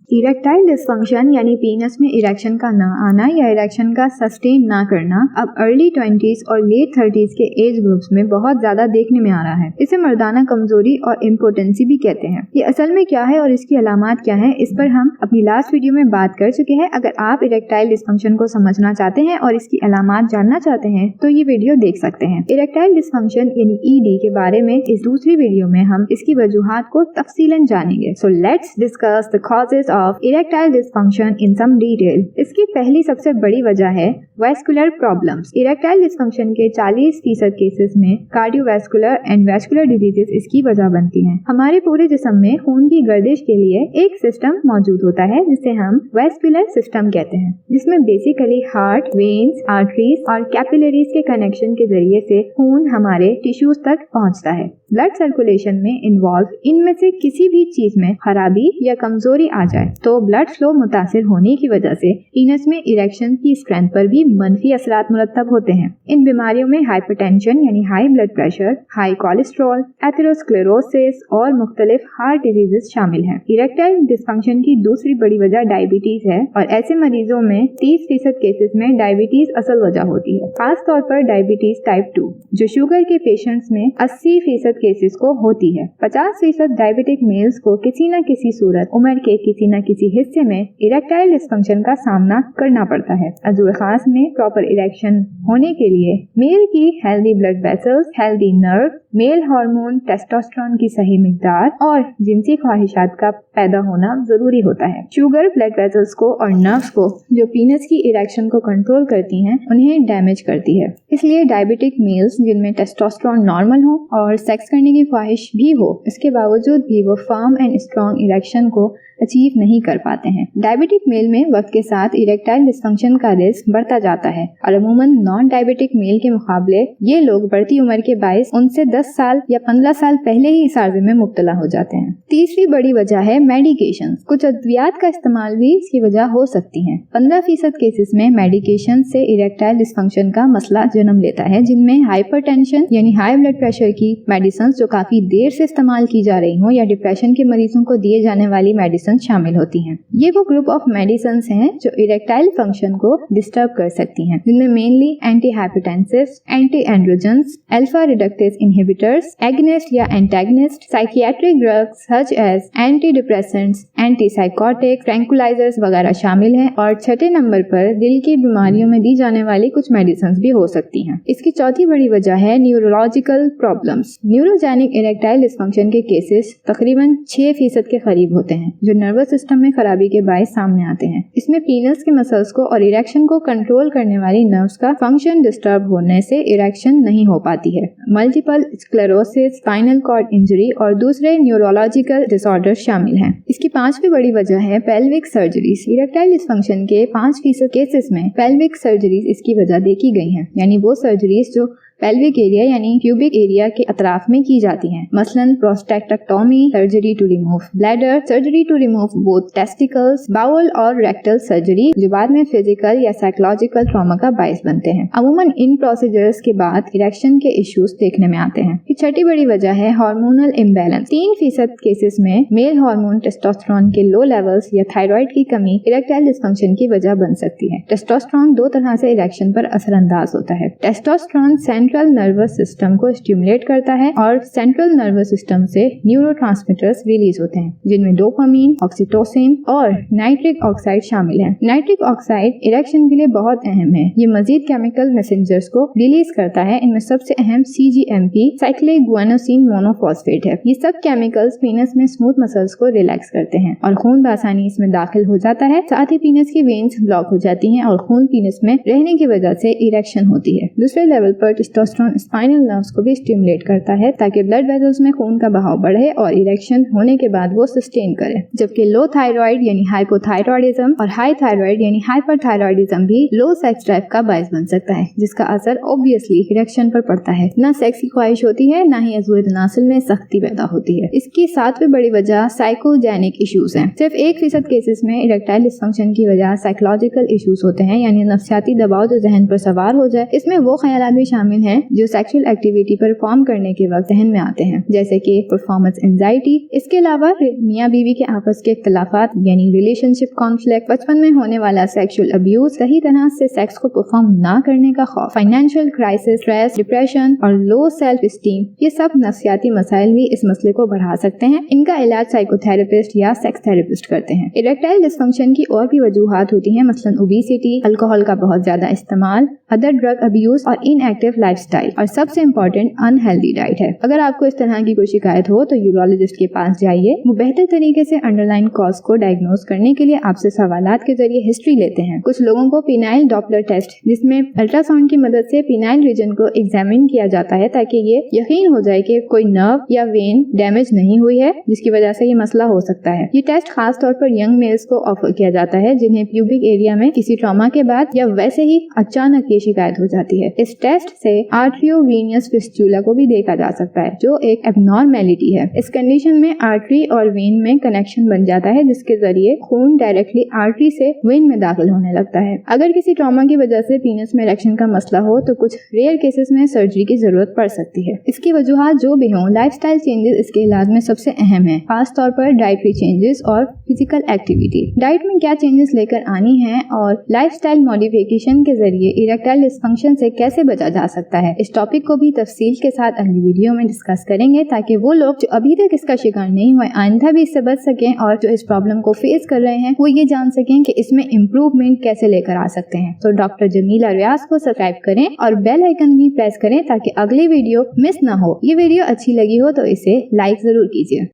Erectile dysfunction यानी पीनस में erection का न आना या इरेक्शन का सस्टेन ना करना अब अर्ली 20s और लेट 30s के एज ग्रुप्स में बहुत ज्यादा देखने में आ रहा है। इसे मर्दाना कमजोरी और इम्पोर्टेंसी भी कहते हैं। ये असल में क्या है और इसकी अलामात क्या है, इस पर हम अपनी लास्ट वीडियो में बात कर चुके हैं। अगर आप इरेक्टाइल डिस्फंक्शन को समझना चाहते हैं और इसकी अलामात जानना चाहते हैं तो ये वीडियो देख सकते हैं। इरेक्टाइल डिस्फंक्शन यानी ED के बारे में इस दूसरी वीडियो में हम इसकी वजूहात को तफसीलन जानेंगे। So let's discuss the causes of erectile dysfunction in some detail. इसकी पहली सबसे बड़ी वजह है वैस्कुलर प्रॉब्लम्स। इरेक्टाइल डिस्फंक्शन के 40% केसेस में कार्डियोवैस्कुलर एंड वैस्कुलर डिजीजेस इसकी वजह बनती हैं। हमारे पूरे जिस्म में खून की गर्दिश के लिए एक सिस्टम मौजूद होता है जिसे हम वैस्कुलर सिस्टम कहते हैं, जिसमें बेसिकली हार्ट, वेन्स, आर्टरीज और कैपिलरीज के कनेक्शन के जरिए से खून हमारे टिश्यूज तक पहुंचता है। ब्लड सर्कुलेशन में इन्वॉल्व इनमें से किसी भी चीज में खराबी या कमजोरी आ जाए तो ब्लड फ्लो मुतासिर होने की वजह से पीनस में इरेक्शन की स्ट्रेंथ पर भी मनफी असरात मुरतब होते हैं। इन बीमारियों में हाइपरटेंशन यानी high blood pressure, high cholesterol, atherosclerosis और मुख्तलिफ हार्ट डिजीजेस शामिल हैं। इरेक्टाइल डिस्फंक्शन की दूसरी बड़ी वजह डायबिटीज है और ऐसे मरीजों में 30% केसेस में डायबिटीज असल वजह होती है, खास तौर पर डायबिटीज टाइप 2 जो शुगर के पेशेंट्स में 80% केसेस को होती है। 50% डायबिटिक मेल्स को किसी न किसी सूरत उम्र के किसी न किसी हिस्से में इरेक्टाइल डिस्फंक्शन का सामना करना पड़ता है। अज़ूर खास में प्रॉपर इरेक्शन होने के लिए मेल की healthy blood vessels, healthy nerve, male hormone testosterone की सही मिकदार और जिनसी ख्वाहिशात का पैदा होना जरूरी होता है। शुगर ब्लड वेसल्स को और नर्व्स को जो पीनस की इरेक्शन को कंट्रोल करती हैं उन्हें डैमेज करती है। इसलिए डायबिटिक मेल्स जिनमें टेस्टोस्टेरोन नॉर्मल हो और सेक्स करने की ख्वाहिश भी हो, इसके बावजूद भी वो फर्म एंड स्ट्रॉन्ग इरेक्शन को अचीव नहीं कर पाते हैं। डायबिटिक मेल में वक्त के साथ इरेक्टाइल डिस्फंक्शन का रिस्क बढ़ता जाता है और अमूमन नॉन डायबिटिक मेल के मुकाबले ये लोग बढ़ती उम्र के बायस उनसे 10 साल या 15 साल पहले ही इस आर्ज़े में मुब्तला हो जाते हैं। तीसरी बड़ी वजह है मेडिकेशन। कुछ अद्वियात का इस्तेमाल भी इसकी वजह हो सकती है। 15% केसेस में मेडिकेशन से इरेक्टाइल डिस्फंक्शन का मसला जन्म लेता है, जिनमें हाइपरटेंशन यानी हाई ब्लड प्रेशर की मेडिसिन जो काफी देर से इस्तेमाल की जा रही हो या डिप्रेशन के मरीजों को दिए जाने वाली मेडिसिन शामिल होती हैं। ये वो ग्रुप ऑफ मेडिसिन हैं जो इरेक्टाइल फंक्शन को डिस्टर्ब कर सकती हैं, जिनमें mainly anti hypertensives, anti androgens, alpha reductase inhibitors, agonist या antagonist, psychiatric drugs such as anti depressants, anti psychotic, tranquilizers वगैरह शामिल हैं। और छठे नंबर पर दिल की बीमारियों में दी जाने वाली कुछ मेडिसिन भी हो सकती हैं। इसकी चौथी बड़ी वजह है neurological problems. Neurogenic erectile dysfunction के केसेस तकरीबन 6% के करीब होते हैं जो नर्वस सिस्टम में खराबी के बायस सामने आते हैं। इसमें पीनस के मसल्स को और इरेक्शन को कंट्रोल करने वाली नर्व्स का फंक्शन डिस्टर्ब होने से इरेक्शन नहीं हो पाती है। Multiple sclerosis, spinal cord injury और दूसरे न्यूरोलॉजिकल डिसऑर्डर शामिल हैं। इसकी पांचवी बड़ी वजह है पेल्विक सर्जरीज। इरेक्टाइल डिस्फंक्शन के 5% केसेस में पेल्विक सर्जरीज इसकी वजह देखी गई हैं, यानी वो सर्जरीज जो पेल्विक एरिया यानी प्यूबिक एरिया के अतराफ में की जाती हैं, मसलन prostatectomy, surgery to remove bladder, surgery to remove both testicles, bowel और रेक्टल सर्जरी जो बाद में फिजिकल या साइकोलॉजिकल ट्रॉमा का बायस बनते हैं। अमूमन इन प्रोसीजर्स के बाद इरेक्शन के इश्यूज देखने में आते हैं। छठी बड़ी वजह है हार्मोनल इम्बैलेंस। 3% केसेस में मेल हार्मोन टेस्टोस्टेरोन के लो लेवल्स या थायराइड की कमी इरेक्टाइल डिस्फंक्शन की वजह बन सकती है। टेस्टोस्टेरोन दो तरह से इरेक्शन पर असरअंदाज होता है। टेस्टोस्टेरोन सेंट्रल नर्वस सिस्टम को स्टिमुलेट करता है और सेंट्रल नर्वस सिस्टम से न्यूरोट्रांसमीटर्स रिलीज होते हैं, जिनमें डोपामिन, ऑक्सीटोसिन और नाइट्रिक ऑक्साइड शामिल है। नाइट्रिक ऑक्साइड इरेक्शन के लिए बहुत अहम है। ये मजीद केमिकल मैसेंजर्स को रिलीज करता है। इनमें सबसे अहम CGMP साइक्लिक गुआनोसिन मोनोफॉस्फेट है। ये सब केमिकल्स पीनस में स्मूथ मसल्स को रिलैक्स करते हैं और खून आसानी इसमें दाखिल हो जाता है। साथ ही पीनस की वेन्स ब्लॉक हो जाती हैं और खून पीनस में रहने की वजह से इरेक्शन होती है। दूसरे लेवल पर टेस्टोस्टेरोन स्पाइनल नर्व्स को भी स्टिमुलेट करता है ताकि ब्लड वेसल्स में खून का बहाव बढ़े और इरेक्शन होने के बाद वो सस्टेन करे। जबकि लो थायराइड यानी हाइपोथायरॉयडिज्म और हाई थायराइड यानी हाइपरथायरॉयडिज्म भी लो सेक्स ड्राइव का बायस बन सकता है, जिसका असर ऑब्वियसली इरेक्शन पर पड़ता है। ना सेक्स की ख्वाहिश होती है, ना ही अज़्वाज तनासुल में सख्ती पैदा होती है। इसकी सातवीं बड़ी वजह साइकोजेनिक इश्यूज हैं। सिर्फ 1% केसेस में इरेक्टाइल डिस्फंक्शन की वजह साइकोलॉजिकल इश्यूज होते हैं, यानी नफ्सियाती दबाव जो जहन पर सवार हो जाए। इसमें वो ख्यालात भी शामिल हैं जो सेक्सुअल एक्टिविटी परफॉर्म करने के वक्त जहन में आते हैं, जैसे कि परफॉर्मेंस एंजाइटी। इसके अलावा मियाँ बीवी के आपस के इख्तलाफात यानी रिलेशनशिप कॉन्फ्लिक्ट, बचपन में होने वाला सेक्सुअल अब्यूज, सही तरह से सेक्स को परफॉर्म ना करने का खौफ, फाइनेंशियल क्राइसिस, स्ट्रेस, डिप्रेशन और लो सेल्फ स्टीम, ये सब नफ्सियाती मसाइल भी इस मसले को बढ़ा सकते हैं। इनका इलाज साइकोथेरेपिस्ट या सेक्स थेरेपिस्ट करते हैं। इरेक्टाइल डिस्फंक्शन की और भी वजूहात होती हैं, मसलन ओबेसिटी, अल्कोहल का बहुत ज्यादा इस्तेमाल, अदर ड्रग अब्यूज और इनएक्टिव लाइफस्टाइल, और सबसे इम्पोर्टेंट अनहेल्दी डाइट है। अगर आपको इस तरह की कोई शिकायत हो तो यूरोलॉजिस्ट के पास जाइए। वो बेहतर तरीके से अंडरलाइन कॉज को डायग्नोज करने के लिए आपसे सवालात के जरिए हिस्ट्री लेते हैं। कुछ लोगों को पिनाइल डॉपलर टेस्ट, जिसमें अल्ट्रासाउंड की मदद से पिनाइल रीजन को एग्जामिन किया जाता है ताकि ये यकीन हो जाए कि कोई नर्व या वेन डैमेज नहीं हुई है जिसकी वजह से ये मसला हो सकता है। ये टेस्ट खास तौर पर यंग मेल्स को ऑफर किया जाता है जिन्हें प्यूबिक एरिया में किसी ट्रॉमा के बाद या वैसे ही अचानक ये शिकायत हो जाती है। इस टेस्ट से आर्टरियोवेनियस फिस्टुला को भी देखा जा सकता है जो एक एबनॉर्मेलिटी है। इस कंडीशन में आर्टरी और वेन में कनेक्शन बन जाता है जिसके जरिए खून डायरेक्टली आर्टरी से वेन में दाखिल होने लगता है। अगर किसी ट्रॉमा की वजह से पीनस में इरेक्शन का मसला हो तो कुछ रेयर केसेस में सर्जरी की जरूरत पड़ सकती है। इसकी वजूहात जो भी हों, लाइफस्टाइल चेंजेस इसके इलाज में सबसे अहम है, खास तौर पर डाइटरी चेंजेस और फिजिकल एक्टिविटी। डाइट में क्या चेंजेस लेकर आनी है और लाइफस्टाइल मॉडिफिकेशन के जरिए इरेक्टाइल डिस्फंक्शन से कैसे बचा जा सकता है, इस टॉपिक को भी तफसील के साथ अगली वीडियो में डिस्कस करेंगे ताकि वो लोग जो अभी तक इसका शिकार नहीं हुए आइंदा भी इससे बच सकें और जो इस प्रॉब्लम को फेस कर रहे हैं वो ये जान सकें कि इसमें इम्प्रूवमेंट कैसे लेकर आ सकते हैं। तो डॉक्टर जमीला रियाज को सब्सक्राइब करें और बेल आइकन भी प्रेस करें ताकि अगली वीडियो मिस ना हो। ये वीडियो अच्छी लगी हो तो इसे लाइक जरूर कीजिए।